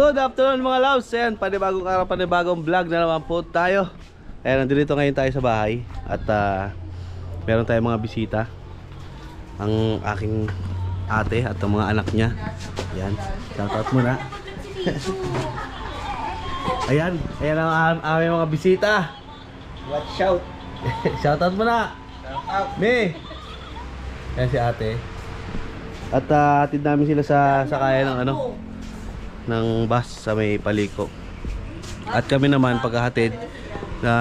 Good afternoon mga loves. Ayan, panibagong araw, panibagong vlog na naman po tayo. Ayan, nandito ngayon tayo sa bahay. At meron tayong mga bisita. Ang aking ate at ang mga anak niya. Ayan, shoutout muna. Ayan, ayan ang aming mga bisita. Watch out. Shoutout muna. Shoutout. Me. Ayan si ate. At hatid namin sila sa kaya ng ng bus sa may Paliko. At kami naman paghahatid na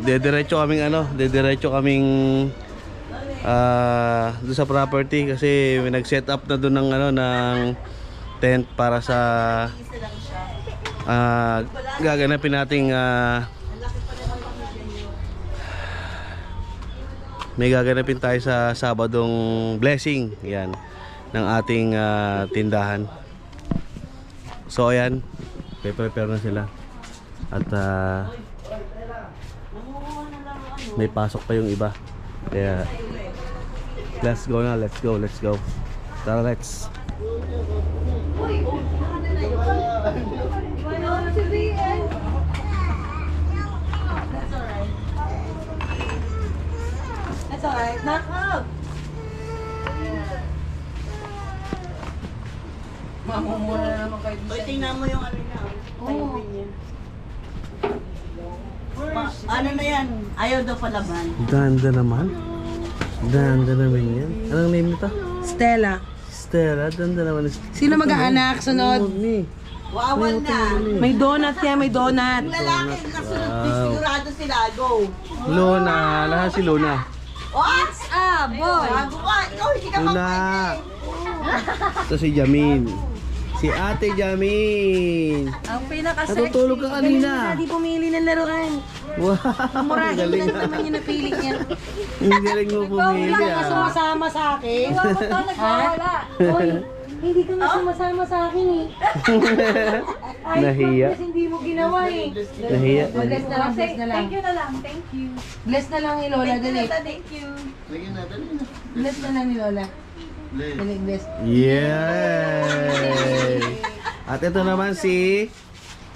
dediretso kaming doon sa property kasi may nag-set up na doon ng tent para sa gaganapin nating may gaganapin tayo sa Sabadong blessing yan ng ating tindahan. So ayan, prepare na sila. At may pasok pa yung iba. Kaya let's go na, let's go. Tara, let's. That's alright. Knock up. Mamumura na naman kayo. Uy, tingnan mo yung ano niya. Oo. Ano na yan? Ayaw daw palaban. Ganda naman. Ganda naman yan. Anong name nito? Stella. Stella, ganda naman. Sino mag-aanak? Sunod? Wawal na. May donut yan, may donut. Yung lalaki, nasunod, sigurado sila. Go. Luna, lahat si Luna. What's up, boy? Bago ka. Ikaw, hindi ka Luna. Ito si Jamin. Si Ate Jamin. Ang pinaka-sexy. Natutulog ka kanina. Hindi pumili ng laruan. Wow, ang Murahin galing lang naman yung napili niya. Ang galing mo pumili Ikaw sumasama sa akin. Ha? Hoy, hindi ka nga sumasama sa akin eh. Ay, Nahiya. Bless, hindi mo ginawa eh. Nahiya. Bless na lang, bless na lang. Thank you na lang. Thank you. Bless na lang ni Lola, dali. Thank you. Bless na lang ni Lola. Dali, bless. Yay! At ito naman si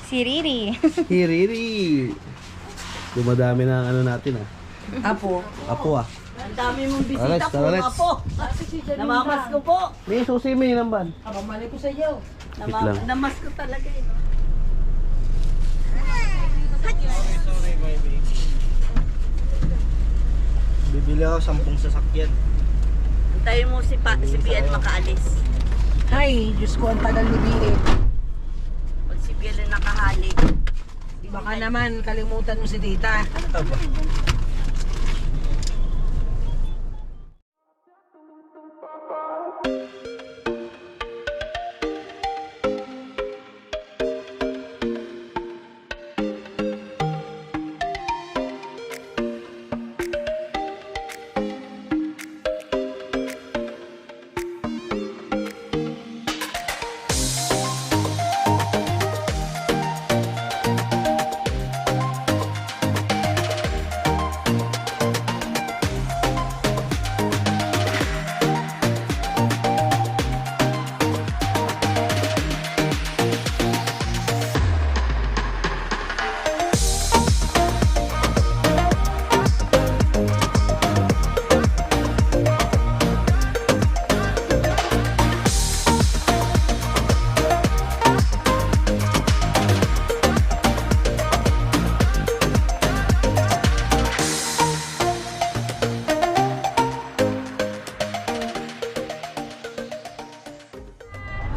Riri. Riri. Dumadami na ang natin Apo. Apo Ang dami mong bisita po, Let's. apo. Namamas ko po. May susi mo yun ang ban. Mali ko sa iyo. lang. Namas ko talaga eh. No? Bibili ako 10 sasakyan. Antayin mo si Bian makaalis. Ay, Diyos ko, ang tagal ni Bian. Pag si Bian na nakahalik. Baka naman kalimutan mo si Tita.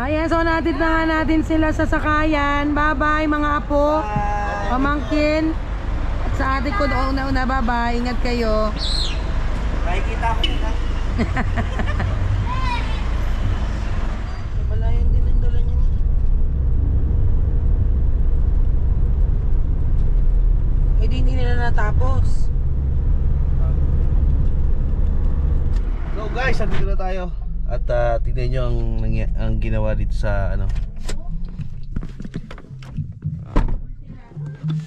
Ayan, so natid na nga natin sila sa sakayan. Bye-bye mga apo, pamangkin. At sa ate ko doon una, bye-bye. Ingat kayo. Makikita ko nila. Malayan din ang dala niya. Eh di hindi nila natapos. So guys, andito na tayo. At tignan nyo ang ginawa dito sa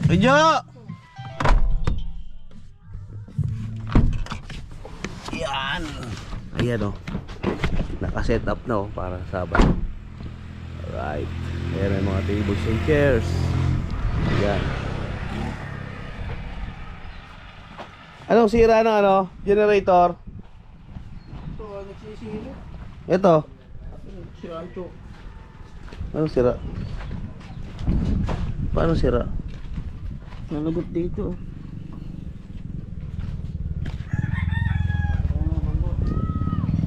Medyo! Yan! Ayan o. Naka-set up na o para sa Sabado. Right. Ayan ang mga tables and chairs. Ayan. Anong sira ng ano? Generator? Ito, nagsisilo. Ito. Sira ito. Anong sira? Paano sira? Nalagot dito.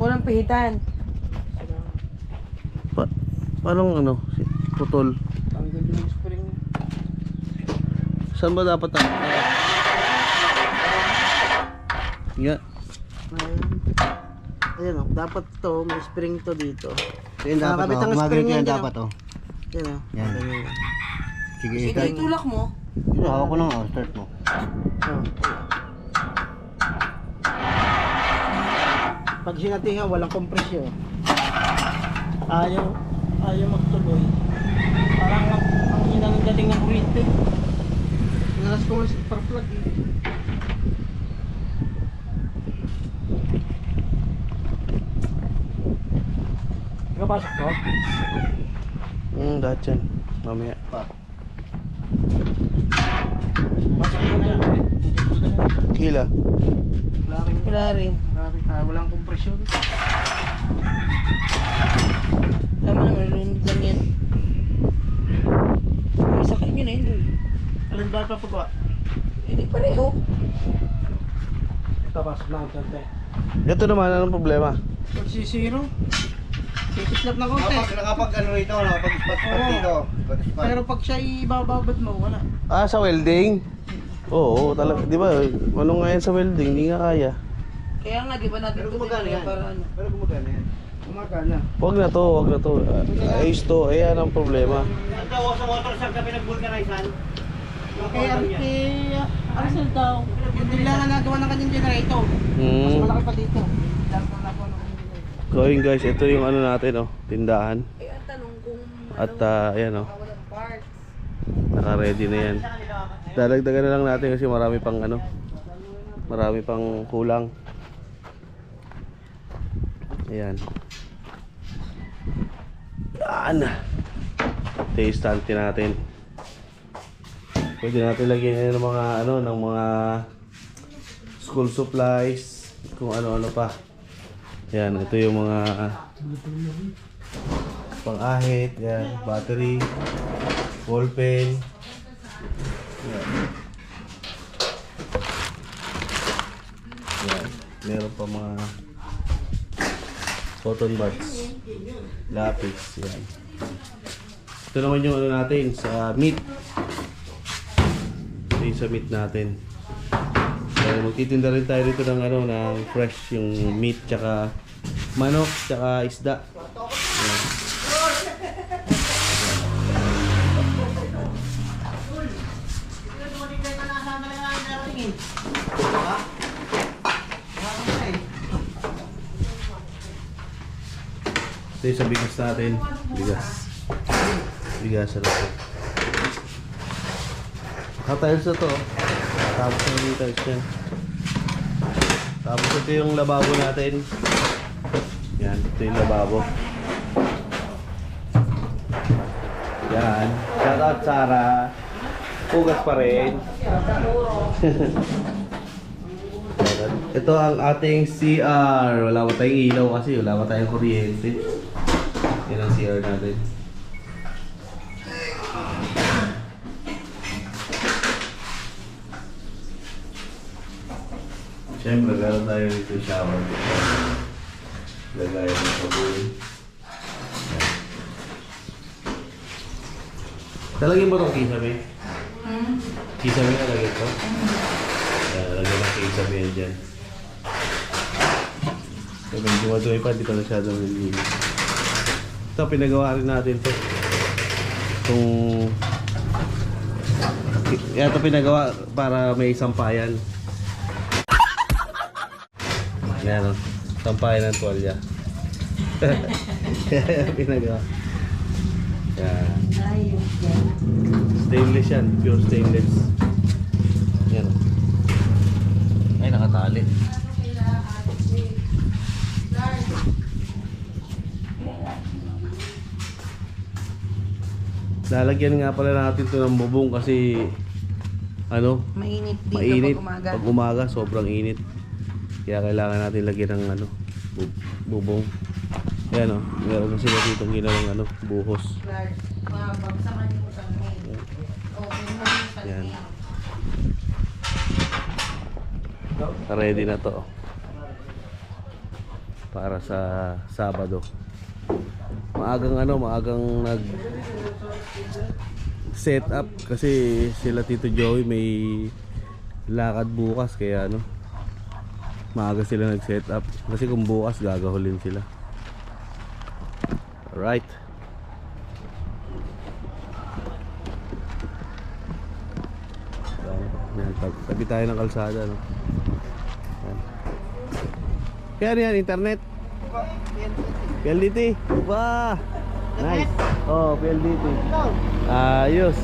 Walang pihitan. Paano ano? Putol. Tanggal yung spring. Saan ba dapat Nga. Ayan o, dapat to, may spring to dito. Yan dapat Nakakabit ang oh. spring Gumagano yan yan dyan, dapat oh. Yan o. Yan. Sige, Sige, start. itulak mo. Yun, hawak ko lang oh. Start mo. Pag sinatihan, walang kompresyon. Ayaw magtuloy. Parang ang hina ng dating ng kuryente. Nalas ko sa spark plug eh. Nakapasok ko? Lahat yan. Mamaya. Pasok ko na yan. Hila. Wala rin. Walang kompresyon. Tama naman, lunod lang yan. May sakay nyo na yun. Alin ba papagawa? Hindi pareho. Papasok na ang kante. Ito naman, anong problema? Pag sisiro, sikislap na konti. Nakapag ano rito, nakapag spot dito. Pero pag siya ibababad mo, wala. Sa welding? Oo, talaga. Di ba? Ano nga yan sa welding? Hindi nga kaya. Kaya nga, di ba natin Pero ito gumagana yan. para ano? Pero gumagana yan. Gumagana. Wag na to, wag na to. Ayos to. Ayan ang problema. Nagdawa sa motor saan kami nag-vulcanizan? Kay Arcel daw. Yun din lang ang nagawa ng kanyang generator. Mas malaki pa dito. Dahil pa nagawa ng kanyang generator. So yun guys, ito yung ano natin oh, tindahan. Eh, ang tanong kung At ayan oh, walang parts. naka-ready na yan. Dadagdagan na lang natin kasi marami pang ano, marami pang kulang. Ayan. Yan. Ito yung stante natin. Pwede natin lagyan ng mga ano, ng mga school supplies, kung ano-ano pa. Yan, ito yung mga pang-ahit, yan, battery, ballpen. Yan. Yan, meron pa mga cotton buds, lapis, yan. Ito naman yung ano natin sa meat. Ito yung sa meat natin. So, magtitinda rin tayo dito ng ano, ng fresh yung meat tsaka manok tsaka isda. Yan. Ito yung sa bigas natin. Bigas na ito. Nakatiles na to. Tapos na yung tiles yan. Tapos ito yung lababo natin. Yan, ito yung lababo. Yan. Shout out Sarah. Pugas pa rin. Ito ang ating CR. Wala pa tayong ilaw kasi wala pa tayong kuryente. Yan ang CR natin. Siyempre, meron tayo dito shower. Lagayan ng sabon. Talagyan mo itong kisame? Kisame na lagyan ito? Lagyan ng kisame yan dyan. So, medyo madumi pa, di pa masyadong nilinis. Ito, pinagawa rin natin ito. Ito pinagawa para may sampayan. Yan o, sampayan ng tuwalya. Pinagawa. Yan. Stainless yan, pure stainless. Yan o. Ay, nakatali. Lalagyan nga pala natin to ng bubong kasi ano, Mainit dito mainit. pag umaga. Pag umaga, sobrang init. Kaya kailangan natin lagyan ng ano, bubong. Ayan o, meron na sila dito ginawang ano, buhos. Yan. Ready na to para sa Sabado. Maagang nag set up kasi sila Tito Joey may lakad bukas kaya ano, maaga sila nag set up kasi kung bukas gagahulin sila. Alright. Yan, tabi tayo ng kalsada, no? Yan. Kaya ano yan, internet? PLDT? Ba! Nice! Oh, PLDT. Ayos!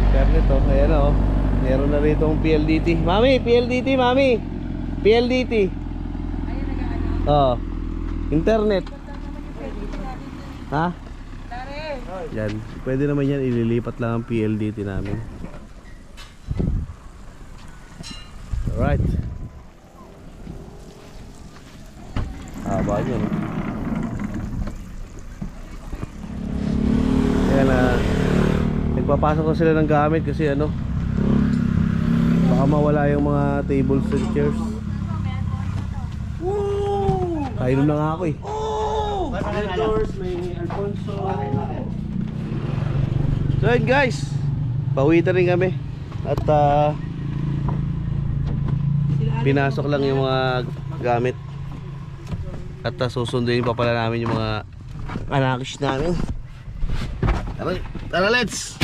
Internet, oh. Ayan, oh. Meron na rito ang PLDT. Mami! PLDT, mami! PLDT. Oh. Internet. Ha? Yan. Pwede naman yan. Ililipat lang ang PLDT namin. Alright. Haba nyo, no? Kaya na nagpapasok ko sila ng gamit kasi ano, baka mawala yung mga tables and chairs. Kainom na nga ako eh. May Alfonso. So yun guys, pawitan rin kami. At pinasok lang yung mga gamit. At susunduin pa pala namin yung mga anakis namin. Tara, let's!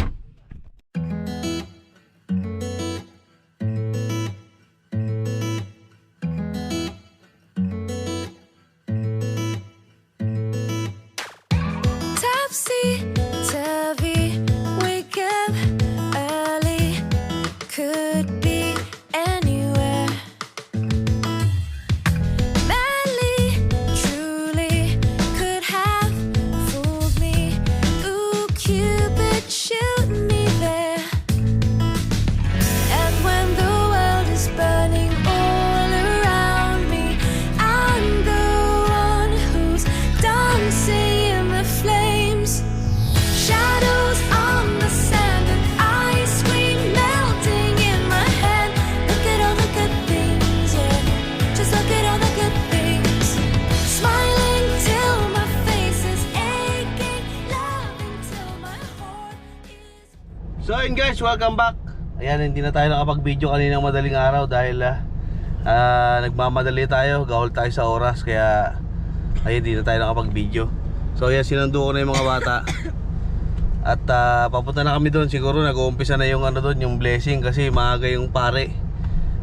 Topsy-turvy, wake up early, could be anywhere. Madly, truly, could have fooled me. Ooh, Cupid, shoot me there. And when the world is burning all around me, I'm the one who's dancing in the flames. Shadows on the sand and ice cream melting in my hand. Look at all the good things, yeah. Just look at all the good things. Smiling till my face is aching, loving till my heart is. So yun guys, welcome back. Ayan, hindi na tayo nakapag-video kaninang madaling araw dahil nagmamadali tayo, gawal tayo sa oras. Kaya ayun, hindi na tayo nakapag-video. So yan, sinundo ko na yung mga bata. At papunta na kami doon. Siguro nag-uumpisa na yung ano doon, yung blessing kasi maaga yung pare.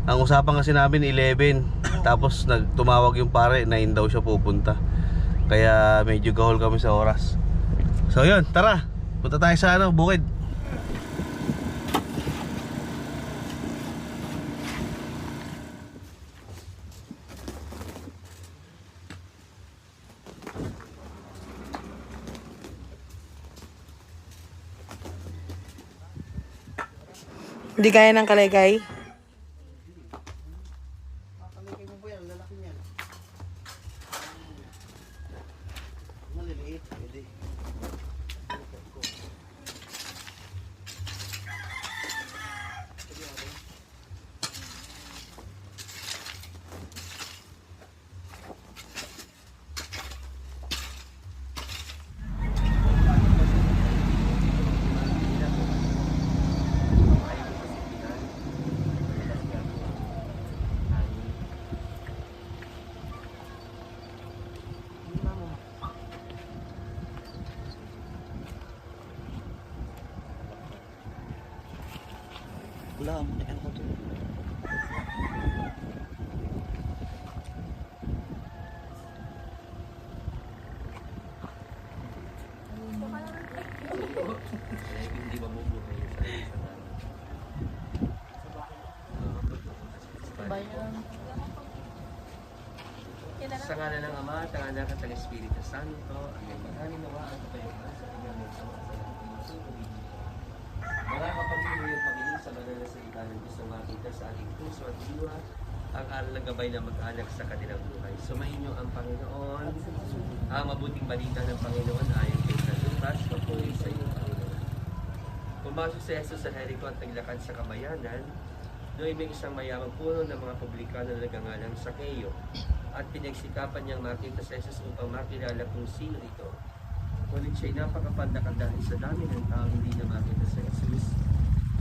Ang usapan kasi namin 11. Tapos tumawag yung pare, 9 daw siya pupunta. Kaya medyo gahol kami sa oras. So yun, tara. Punta tayo sa ano, bukid. Hindi kaya ng kalaygay. Maliliit, pwede. Wala, ano ko to? Sa ngala ng Ama, at ng Anak, at ng Espiritu Santo. Amen. Maraming nawa at kapayapaan sa kanyang mga sama sa lahat ng mga sundin. Mga kapatid mo yung Panginoon sa banal na salita ng Diyos na makita sa ating puso at diwa ang aral ng gabay na mag-anak sa kanilang buhay. Sumayin niyo ang Panginoon. Ang mabuting balita ng Panginoon ayon kay San Lucas. Papuri sa iyo, Panginoon. Pumasok si Jesus sa Jericho at naglakad sa kamayanan. Doon may isang mayamang puno ng mga publikano na nagangalang Sakeo. At pinagsikapan niyang makita si Jesus upang makilala kung sino ito. Ngunit siya'y napakapandakan dahil sa dami ng tao hindi na makita si Jesus.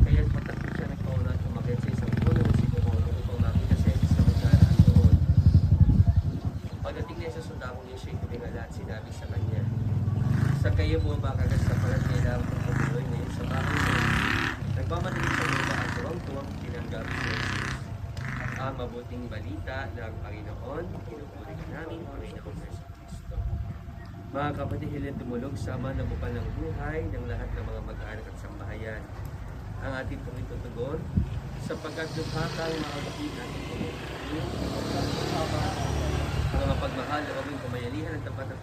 Kaya patakbo siya nagpauna at umakyat sa isang puno ng sipokolo upang makita si Jesus sa magdaraan doon. Pagdating niya sa sundakong niya siya'y tumingala at sinabi sa kanya, sa kayo bumaba ka sa palat kailangan ng pagbuloy ngayon sa bahay mo. Nagmamadali sa lupa at tuwang-tuwang tinanggap si Jesus. Ang mabuting balita ng Panginoon, pinupuri ka namin, Panginoon Yesu Cristo. Mga kapatid, hiling tumulog sa ama na bukal ng buhay ng lahat ng mga mag-anak at sambahayan. Ang ating pong itutugon, sapagkat dukha kang maagapit natin ang mga pagmahal na gawing kamayanihan at tapat na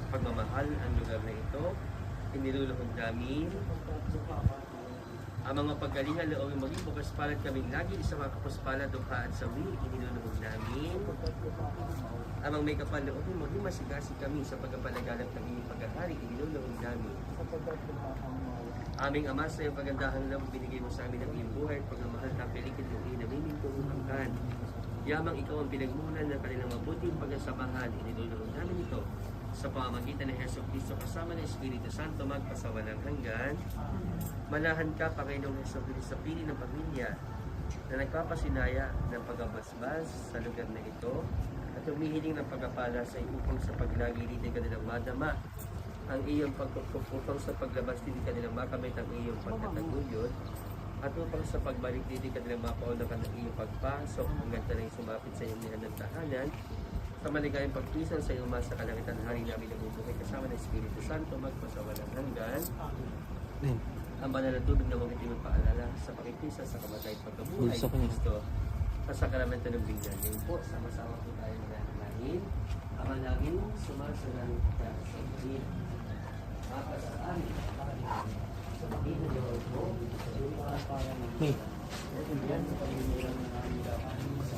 pagmamahal ang lugar na ito, iniluluhod namin. Ang mga paggalingan na gawing maging bukas palad kaming lagi sa mga kapuspalad, dukha at sawi, iniluluhod namin. Amang may kapal na gawing maging masigasi kami sa pagkapalaganap ng iyong pagkakari, iniluluhod namin. Aming Ama, sa iyong pagandahang loob, binigay mo sa amin ang iyong buhay at pagmamahal na pilikid ng iyong namimintong hanggan. Yamang ikaw ang pinagmulan ng kanilang mabuting pagkasamahan, iniluluhod namin ito sa pamamagitan ng Heso Kristo kasama ng Espiritu Santo magpasawalang hanggan. Manahan ka, Panginoong Heso Kristo, sa pili ng pamilya na nagpapasinaya ng pagabasbas sa lugar na ito at humihiling ng pagpapala sa iyo upang sa paglagi dito kanilang madama ang iyong pagkukupang sa paglabas dito kanilang makamit ang iyong pagkataguyod at upang sa pagbalik dito kanilang mapaunakan ng iyong pagpasok hanggang na sumapit sa iyong nihandang tahanan sa maligayang pagpisan sa iyong masa kalangitan hari namin na bubuhay kasama ng Espiritu Santo magpasawalang hanggan. Ang banal na tubig na huwag itimang paalala sa pakipisa sa kamatay at pagkabuhay ni Kristo sa sakramento ng bigyan. Ngayon po, sama-sama po tayo mananalangin. Ang manalangin, sumasalang ka sa Panginoon. Maka sa amin, sa Panginoon Diyos mo, sa lupa para ng yan sa Panginoon ng aming dapanin sa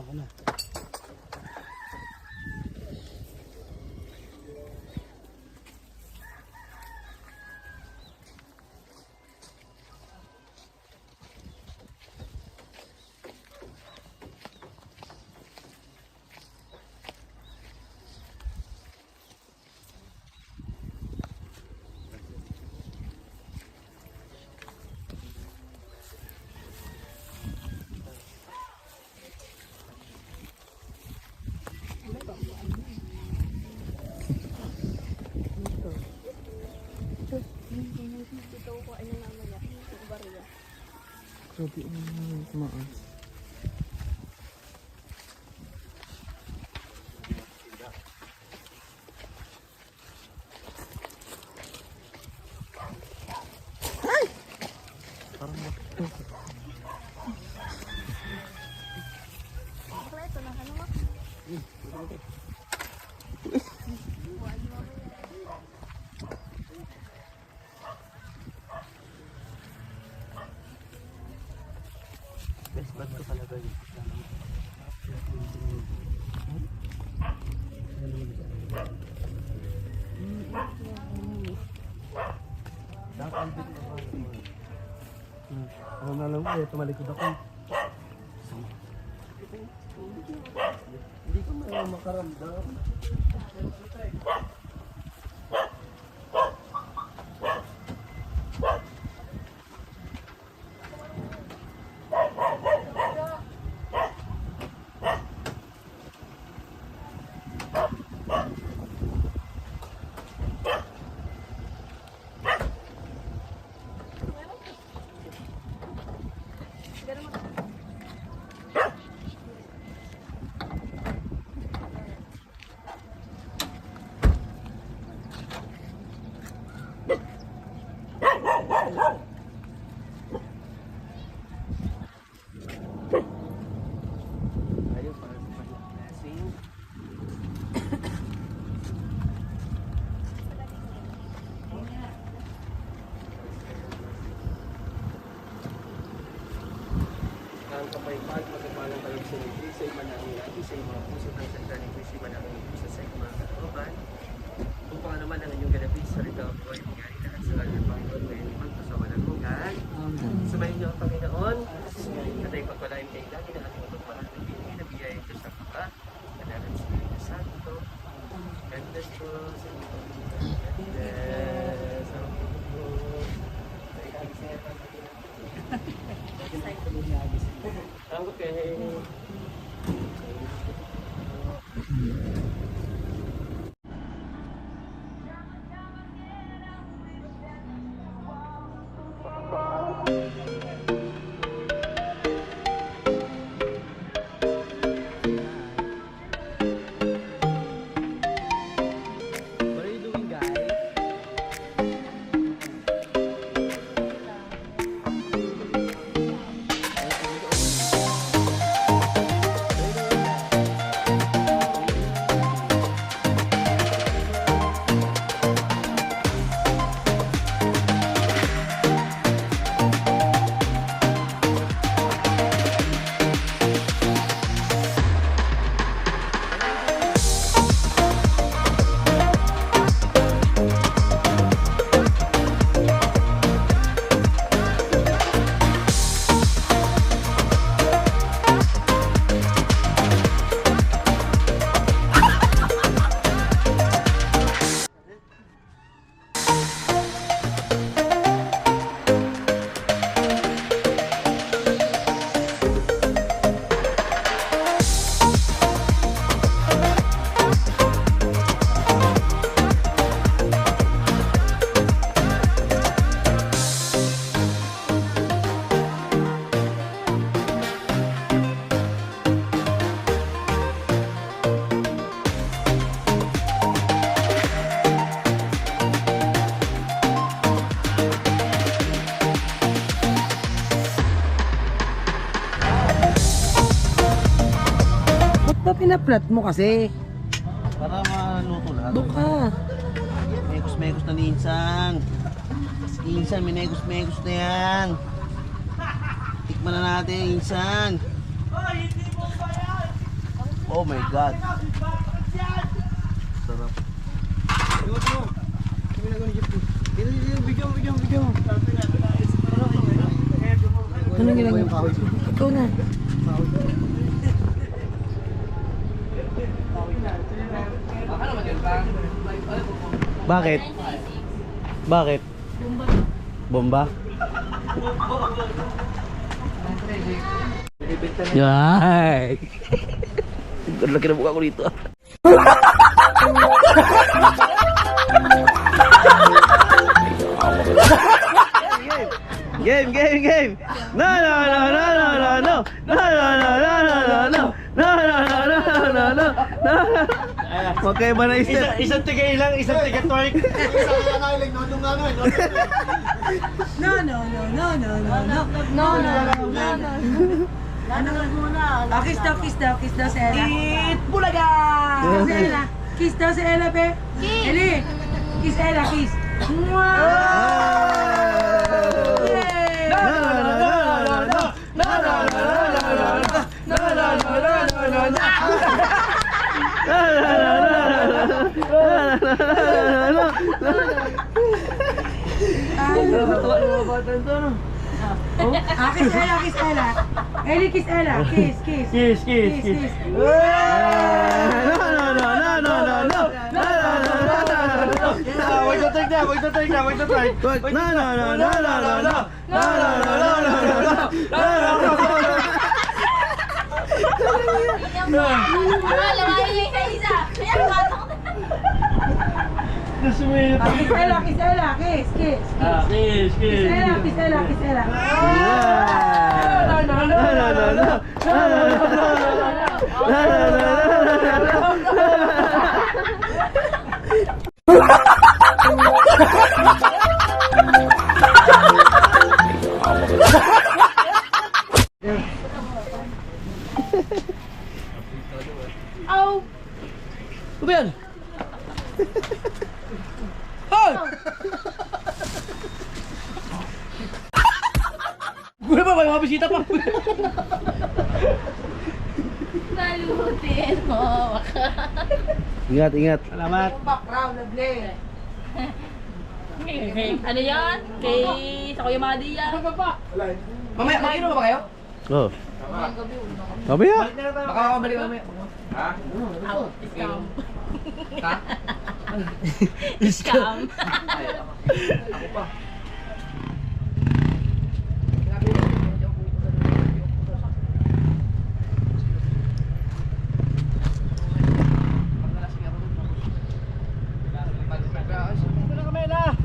Ako na. Grabe ang tumaas. Ay! Parang bakto. Best bad ko talaga yun. Ay, tumalikod ako. Hindi ko makaramdam. Ayun, para sa pag-blessing. Ang kapaypag, magkapalang kayo sa Diyos, sa iba na ang lagi, sa mga puso ng salita ni Diyos, iba na ang puso sa mga katoroban. Kung paano naman ang inyong ganapin sa rito, buhay mangyari lahat sa lahat ng Panginoon, ngayon naman sa walang hanggan. Sumayin niyo ang Panginoon, at ay pagpalain kayo lagi ng ating pagpalaan ng binigay na biyaya ito sa Papa, Kanalan sa Espiritu Santo. God bless po sa inyo. God bless. Okay. What are you doing, guys? Ba't ba pinaplat mo kasi? Para maluto lahat. Doon ka. Megos-megos na ni Insan. Si Insan, may megos-megos na yan. Tikman na natin, Insan. Oh my God. Sarap. Anong ginagawa mo? Ikaw na. Bakit? Bakit? Bomba. Yay! Ang laki na mukha ko dito. Game, game, game. No, no, no, no, no, no, no. No, no, no, no, no, no, no. No, no, no, no, no, no, no. Okay ba na step? Isang tiga ilang, isang tiga twerk. No, no, no, no, no, no, no. No, no, no, no, no. Oh, kiss daw, kiss daw, kiss daw si Ella. Eat bulaga! Kiss si Ella. Kiss daw si Ella, pe. Eli, kiss Ella, kiss. Kiss Ella, kiss Ella. Eli, kiss Ella. Kiss, kiss. Kiss, kiss, Kiss, kiss. kiss. Wag na take na, wag na take na, wag na take. Kiss Ella, kiss Ella. Kiss, kiss. Kiss, Kiss Ella, kiss Ella, kiss Ella. Ano ba yan? Hoy! Kuya ba, may mga bisita pa. Salutin mo. Ingat, ingat. Salamat. Background, lovely. Ano yan? Kay sa Kuya Madi yan. Mamaya, mag-inom ba kayo? Oh. Mamaya. Baka makabalik mamaya. Scam. Ha? Scam. Ako pa.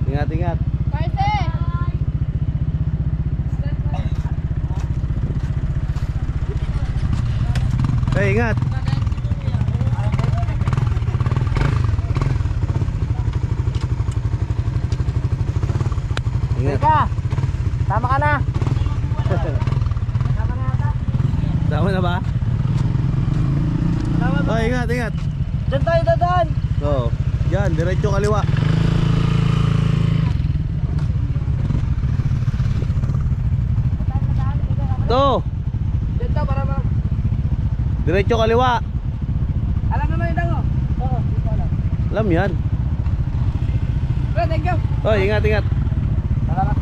Ingat, ingat. Hey, ingat. Ingat. Tama ka na. Tama na ba? Oh, ingat, ingat. Diyan tayo dadaan. Oo. Yan, diretso kaliwa. To. Diyan tayo para ma... Diretso kaliwa. Alam naman yung dango. Oo, hindi ko alam. Alam yan. Well, thank you. Oh, ingat, ingat. Salamat.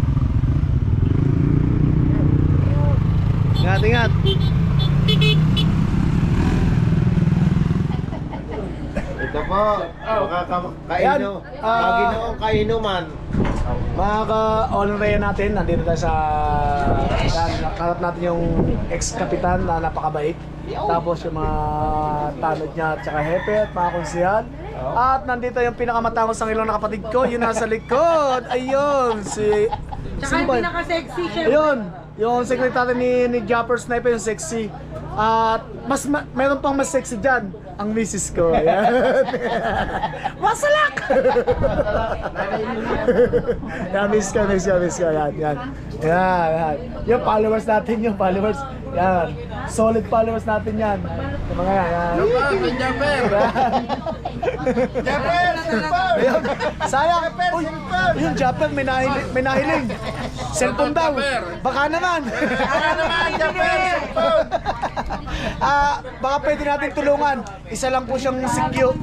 Ingat, ingat. Ito po, kaino, Panginoong kainuman. Mga ka-honorary natin, nandito tayo sa... Kaharap natin yung ex-kapitan na napakabait. Tapos yung mga tanod niya at saka hepe at mga konsehal. At nandito yung pinakamatangos ng ilong na kapatid ko, yun nasa likod. Ayun, si... Tsaka sino ba yung yun? pinaka-sexy, syempre. Ayun, yung secretary ni Japper Sniper, yung sexy. At meron pang mas sexy dyan, ang misis ko. Ayan. Masalak! Yan, miss ka. Yan, yan. Yan. Yung followers natin, yung followers. Yan. Solid followers natin yan. Yung mga yan. Ayun, sayang. Uy, yung Japper, may nahiling. Cellphone daw. Baka naman. Baka pwede natin tulungan. Isa lang po siyang sikyo.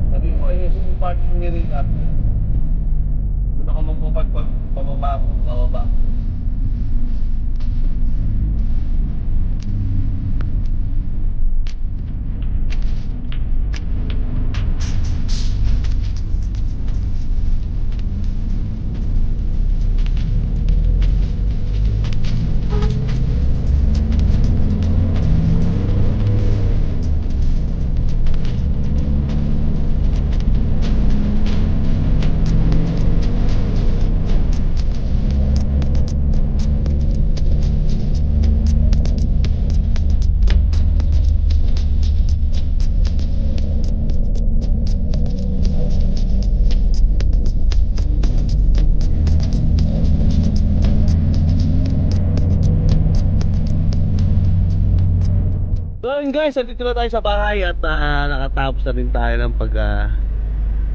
Sabi mo, yung parking ni Rita. Doon ako magpupad pababa. So yun guys, nandito na tayo sa bahay at nakatapos na rin tayo ng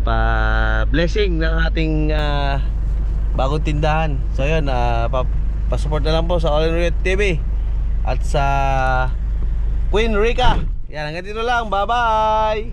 pa-blessing ng ating bagong tindahan. So yun, pa-support na lang po sa All In Red TV at sa Queen Rica. Yan, hanggang dito lang. Bye-bye!